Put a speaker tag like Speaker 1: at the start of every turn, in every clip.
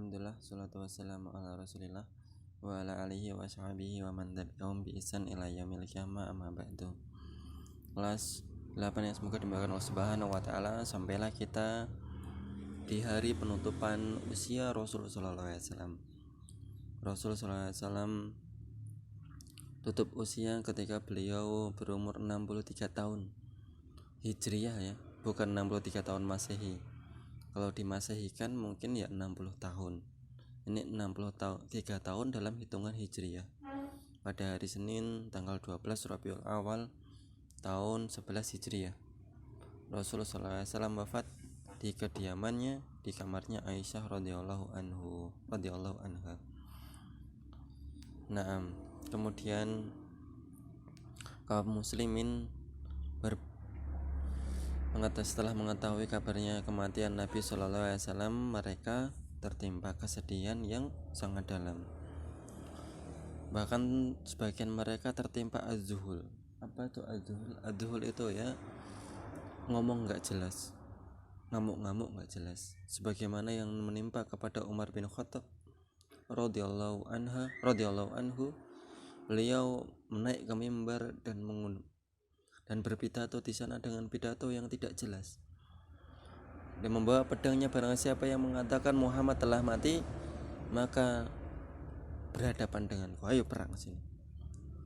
Speaker 1: Alhamdulillah, salatu wassalamu ala rasulillah wa ala alihi wa sahbihi wa man tabi'ahum bi ihsan ila yaumil qiyamah, amma ba'du. Kelas 8 yang semoga dimudahkan Allah Subhanahu wa taala. Sampailah kita di hari penutupan usia Rasul sallallahu alaihi wasallam. Rasul sallallahu alaihi wasallam tutup usia ketika beliau berumur 63 tahun Hijriyah ya, bukan 63 tahun Masehi. Kalau di Masehi kan mungkin ya 60 tahun. Ini 3 tahun dalam hitungan Hijriyah. Pada hari Senin tanggal 12 Rabiul Awal tahun 11 Hijriyah. Rasulullah SAW wafat di kediamannya di kamarnya Aisyah radhiyallahu anha. Nah, kemudian kaum muslimin setelah mengetahui kabarnya kematian Nabi Shallallahu Alaihi Wasallam, mereka tertimpa kesedihan yang sangat dalam. Bahkan sebagian mereka tertimpa az-zuhul. Apa itu az-zuhul? Az-zuhul itu ya ngomong nggak jelas, ngamuk-ngamuk nggak jelas. Sebagaimana yang menimpa kepada Umar bin Khattab radhiyallahu anhu, beliau menaik ke mimbar dan berpidato di sana dengan pidato yang tidak jelas. Dia membawa pedangnya, barang siapa yang mengatakan Muhammad telah mati, maka berhadapan denganku, ayo perang sini,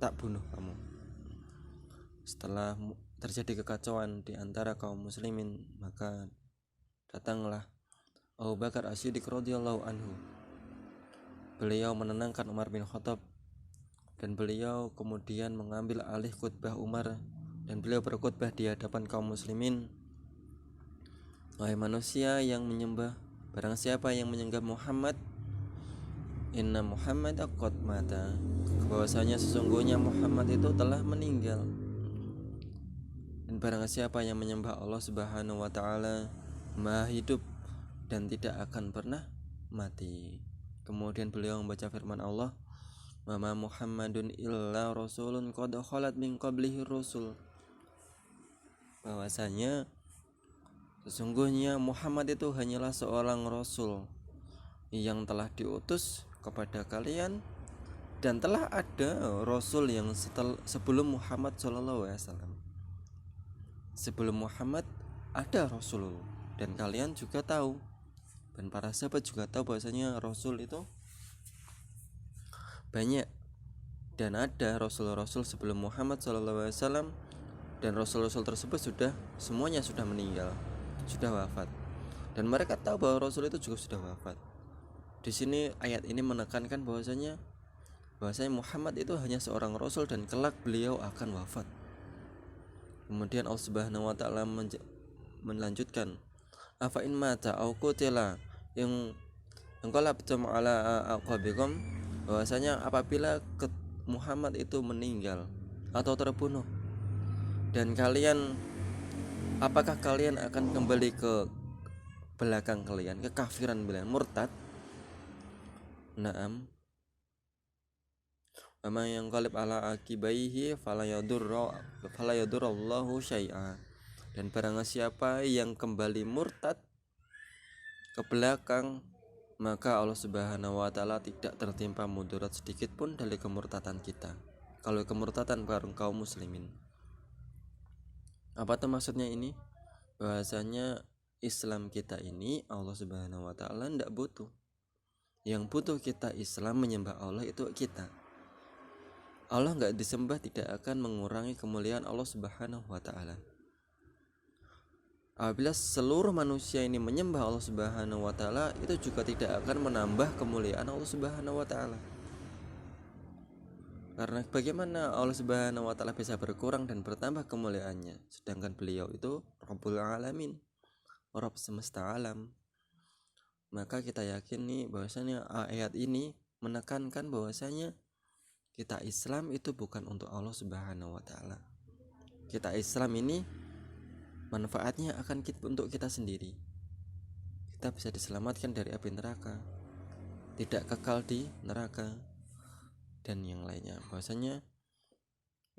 Speaker 1: tak bunuh kamu. Setelah terjadi kekacauan di antara kaum muslimin, maka datanglah Abu Bakar As-Siddiq radhiyallahu anhu. Beliau menenangkan Umar bin Khattab dan beliau kemudian mengambil alih khutbah Umar, dan beliau berkhutbah di hadapan kaum muslimin. Wahai manusia yang menyembah, barang siapa yang menyembah Muhammad, inna Muhammad qad mata, bahwasanya sesungguhnya Muhammad itu telah meninggal. Dan barang siapa yang menyembah Allah Subhanahu wa taala, Maha hidup dan tidak akan pernah mati. Kemudian beliau membaca firman Allah, "Mama Muhammadun illa rasulun qad khalat min qablihi rusul." Bahwasanya sesungguhnya Muhammad itu hanyalah seorang rasul yang telah diutus kepada kalian, dan telah ada rasul yang sebelum Muhammad sallallahu alaihi wasallam. Sebelum Muhammad ada rasul, dan kalian juga tahu, dan para sahabat juga tahu bahwasanya rasul itu banyak, dan ada rasul-rasul sebelum Muhammad sallallahu alaihi wasallam, dan rasul-rasul tersebut semuanya sudah meninggal, sudah wafat, dan mereka tahu bahwa rasul itu juga sudah wafat. Di sini ayat ini menekankan bahwasanya Muhammad itu hanya seorang rasul dan kelak beliau akan wafat. Kemudian Allah Subhanahu wa taala melanjutkan, afa in mata au qutila yang qalabtum ala aqabikum, bahwasanya apabila Muhammad itu meninggal atau terbunuh, dan apakah kalian akan kembali ke belakang kalian, ke kafiran kalian, murtad? Naam. Ama yang qalib ala akibaihi fala yadurrallahu syai'a. Dan barang siapa yang kembali murtad ke belakang, maka Allah Subhanahu wa taala tidak tertimpa mudarat sedikit pun dari kemurtadan kita. Kalau kemurtadan bareng kaum muslimin. Apa tuh maksudnya ini? Bahasanya Islam kita ini Allah Subhanahu wa taala tidak butuh. Yang butuh kita Islam, menyembah Allah itu kita. Allah enggak disembah tidak akan mengurangi kemuliaan Allah Subhanahu wa taala. Apabila seluruh manusia ini menyembah Allah Subhanahu wa taala, itu juga tidak akan menambah kemuliaan Allah Subhanahu wa taala. Karena bagaimana Allah Subhanahu wa taala bisa berkurang dan bertambah kemuliaannya, sedangkan beliau itu Rabbul Alamin, Rabb semesta alam. Maka kita yakin nih bahwasanya ayat ini menekankan bahwasanya kita Islam itu bukan untuk Allah Subhanahu wa taala. Kita Islam ini manfaatnya akan untuk kita sendiri. Kita bisa diselamatkan dari api neraka, tidak kekal di neraka, dan yang lainnya. Bahwasanya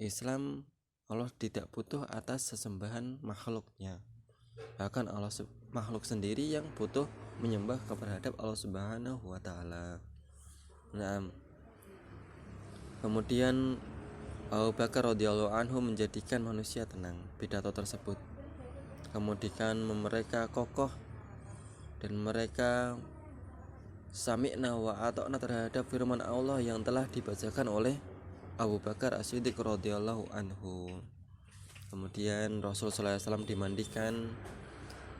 Speaker 1: Islam Allah tidak butuh atas sesembahan makhluknya. bahkan makhluk sendiri yang butuh menyembah kepada Allah Subhanahu wa taala. Nah, kemudian Abu Bakar radhiyallahu anhu menjadikan manusia tenang. Pidato tersebut kemudian mereka kokoh dan mereka sami'na wa ata'na terhadap firman Allah yang telah dibacakan oleh Abu Bakar As-Siddiq radhiyallahu anhu. Kemudian Rasul sallallahu alaihi wasallam dimandikan,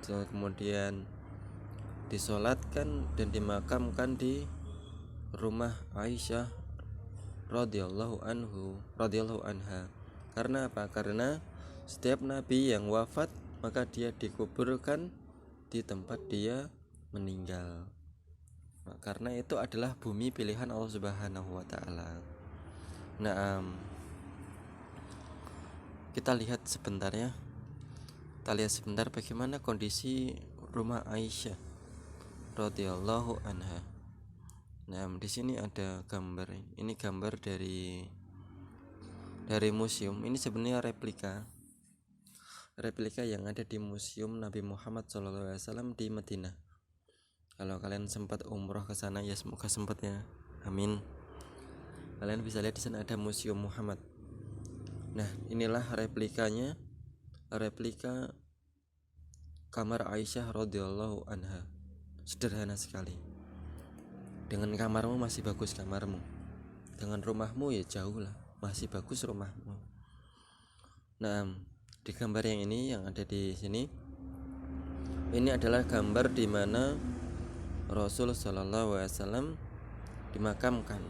Speaker 1: kemudian disolatkan dan dimakamkan di rumah Aisyah radhiyallahu anha. Karena apa? Karena setiap nabi yang wafat maka dia dikuburkan di tempat dia meninggal. Karena itu adalah bumi pilihan Allah Subhanahu wa taala. Nah, kita lihat sebentar ya. Kita lihat sebentar bagaimana kondisi rumah Aisyah radhiyallahu anha. Nah, di sini ada gambar. Ini gambar dari museum. Ini sebenarnya replika yang ada di Museum Nabi Muhammad SAW di Madinah. Kalau kalian sempat umroh ke sana, ya semoga sempat ya. Amin. Kalian bisa lihat di sana ada Museum Muhammad. Nah, inilah replikanya, replika kamar Aisyah radhiyallahu anha. Sederhana sekali. Dengan kamarmu masih bagus kamarmu. Dengan rumahmu ya jauh lah, masih bagus rumahmu. Nah, di gambar yang ini yang ada di sini, ini adalah gambar di mana Rasul sallallahu alaihi wasallam dimakamkan.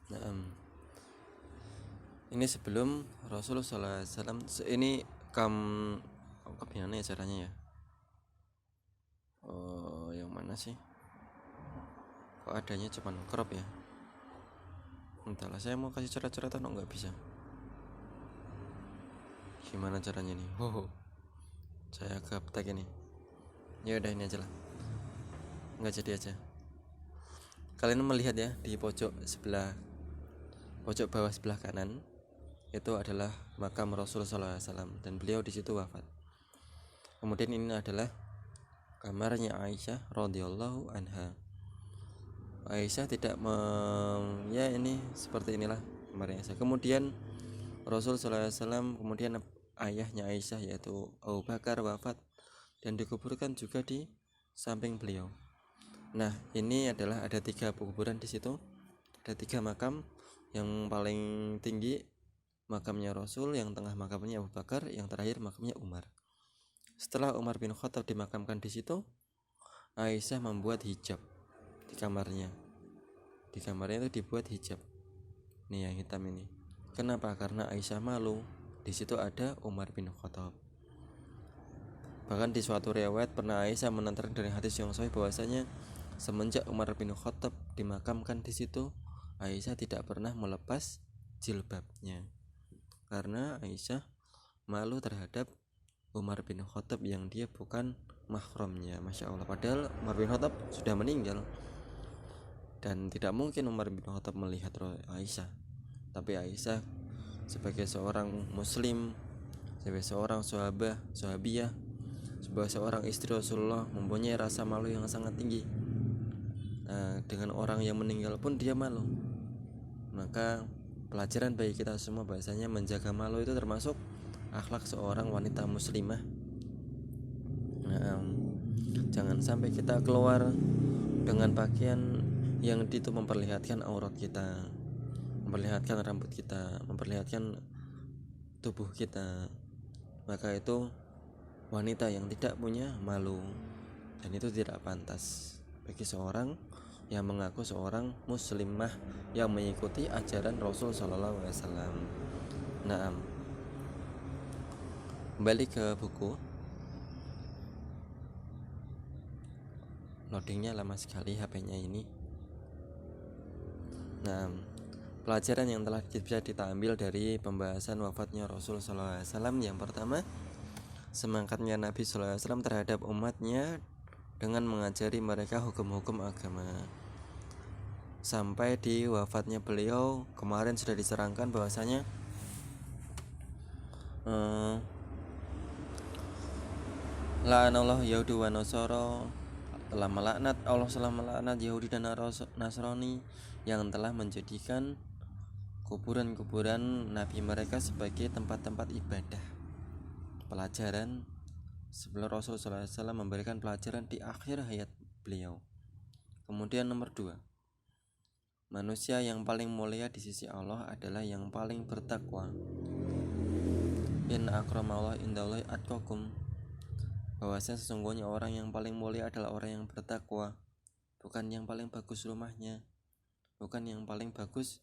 Speaker 1: Nah, ini sebelum Rasul sallallahu alaihi wasallam. Ini gimana ya caranya ya? Yang mana sih? Kok adanya cuman crop ya? Entahlah, saya mau kasih coret-coret atau nggak bisa. Gimana caranya nih? Saya gaptek ini. Ya udah ini aja lah. Nggak jadi aja. Kalian melihat ya di pojok bawah sebelah kanan itu adalah makam Rasul sallallahu alaihi wasallam dan beliau di situ wafat. Kemudian ini adalah kamarnya Aisyah radhiyallahu anha. Aisyah tidak ya ini seperti inilah kamarnya Aisyah. Kemudian Rasul sallallahu alaihi wasallam, kemudian ayahnya Aisyah yaitu Abu Bakar wafat dan dikuburkan juga di samping beliau. Nah, ini adalah ada 3 kuburan di situ. Ada 3 makam. Yang paling tinggi makamnya Rasul, yang tengah makamnya Abu Bakar, yang terakhir makamnya Umar. Setelah Umar bin Khattab dimakamkan di situ, Aisyah membuat hijab di kamarnya. Di kamarnya itu dibuat hijab. Nih yang hitam ini. Kenapa? Karena Aisyah malu. Di situ ada Umar bin Khattab. Bahkan di suatu riwayat pernah Aisyah menerangkan dari hadis yang sahih bahwasanya semenjak Umar bin Khattab dimakamkan di situ, Aisyah tidak pernah melepas jilbabnya. Karena Aisyah malu terhadap Umar bin Khattab yang dia bukan mahramnya. Masya Allah. Padahal Umar bin Khattab sudah meninggal dan tidak mungkin Umar bin Khattab melihat Aisyah. Tapi Aisyah sebagai seorang muslim, sebagai seorang sahabiyah, sebagai seorang istri Rasulullah, mempunyai rasa malu yang sangat tinggi. Dengan orang yang meninggal pun dia malu. Maka pelajaran bagi kita semua bahasanya menjaga malu itu termasuk akhlak seorang wanita muslimah. Jangan sampai kita keluar dengan pakaian yang itu memperlihatkan aurat kita, memperlihatkan rambut kita, memperlihatkan tubuh kita. Maka itu wanita yang tidak punya malu, dan itu tidak pantas bagi seorang yang mengaku seorang muslimah yang mengikuti ajaran Rasul sallallahu alaihi wasallam. Nah, kembali ke buku. Loadingnya lama sekali HP-nya ini. Nah, pelajaran yang telah bisa kita ambil dari pembahasan wafatnya Rasul SAW, yang pertama, semangatnya Nabi SAW terhadap umatnya dengan mengajari mereka hukum-hukum agama. Sampai di wafatnya beliau kemarin sudah dicerangkan bahwasanya la'anallahu Yahudi wa Nasara, telah melaknat Allah telah melaknat Yahudi dan Nasrani yang telah menjadikan kuburan-kuburan nabi mereka sebagai tempat-tempat ibadah. Pelajaran sebelum Rasulullah SAW memberikan pelajaran di akhir hayat beliau. Kemudian nomor 2, manusia yang paling mulia di sisi Allah adalah yang paling bertakwa. Inna akramallahi indallahi atqakum, bahwasanya sesungguhnya orang yang paling mulia adalah orang yang bertakwa, bukan yang paling bagus rumahnya, bukan yang paling bagus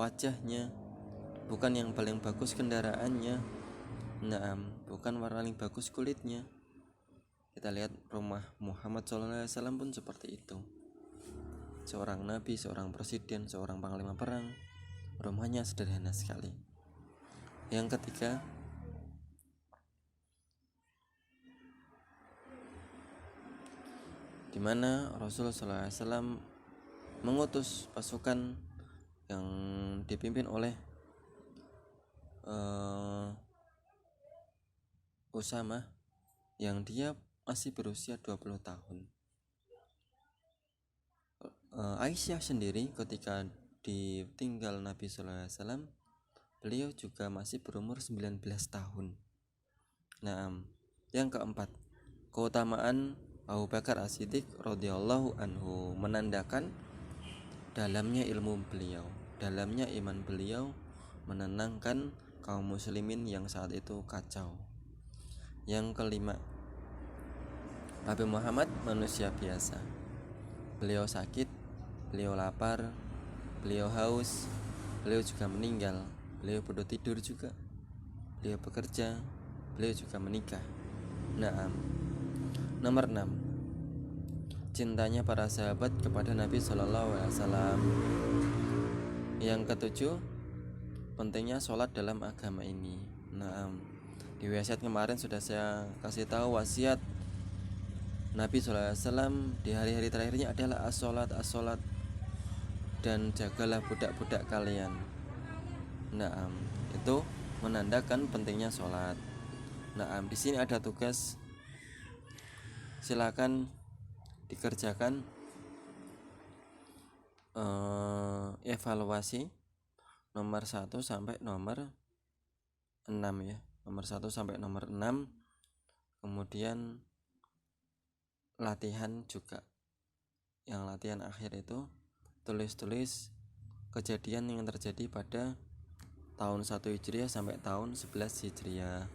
Speaker 1: wajahnya, bukan yang paling bagus kendaraannya, bukan paling bagus kulitnya. Kita lihat rumah Muhammad SAW pun seperti itu. Seorang nabi, seorang presiden, seorang panglima perang, rumahnya sederhana sekali. Yang ketiga, di mana Rasulullah SAW mengutus pasukan yang dipimpin oleh Usamah yang dia masih berusia 20 tahun. Aisyah sendiri ketika ditinggal Nabi Sallallahu Alaihi Wasallam, beliau juga masih berumur 19 tahun. Yang keempat, keutamaan Abu Bakar As-Siddiq radhiyallahu anhu menandakan dalamnya ilmu beliau, dalamnya iman beliau, menenangkan kaum muslimin yang saat itu kacau. Yang kelima, Nabi Muhammad manusia biasa. Beliau sakit, beliau lapar, beliau haus, beliau juga meninggal, beliau perlu tidur juga, beliau bekerja, beliau juga menikah. Nomor 6, cintanya para sahabat kepada Nabi Sallallahu Alaihi Wasallam. Yang ketujuh, pentingnya sholat dalam agama ini. Di wasiat kemarin sudah saya kasih tahu wasiat Nabi Sallallahu Alaihi Wasallam di hari-hari terakhirnya adalah as-sholat dan jagalah budak-budak kalian. Itu menandakan pentingnya sholat. Di sini ada tugas, silakan dikerjakan evaluasi nomor 1 sampai nomor 6 ya. Nomor 1 sampai nomor 6. Kemudian latihan juga. Yang latihan akhir itu tulis kejadian yang terjadi pada tahun 1 Hijriah sampai tahun 11 Hijriah.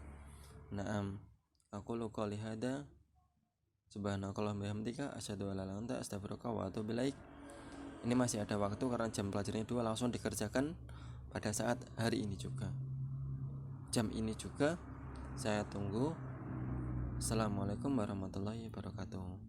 Speaker 1: Aku qouli hada subhanakallahumma bihamdika asyhadu an la ilaha illa anta astaghfiruka wa atubu ilaik. Ini masih ada waktu karena jam pelajarannya 2, langsung dikerjakan pada saat hari ini juga. Jam ini juga saya tunggu. Assalamualaikum warahmatullahi wabarakatuh.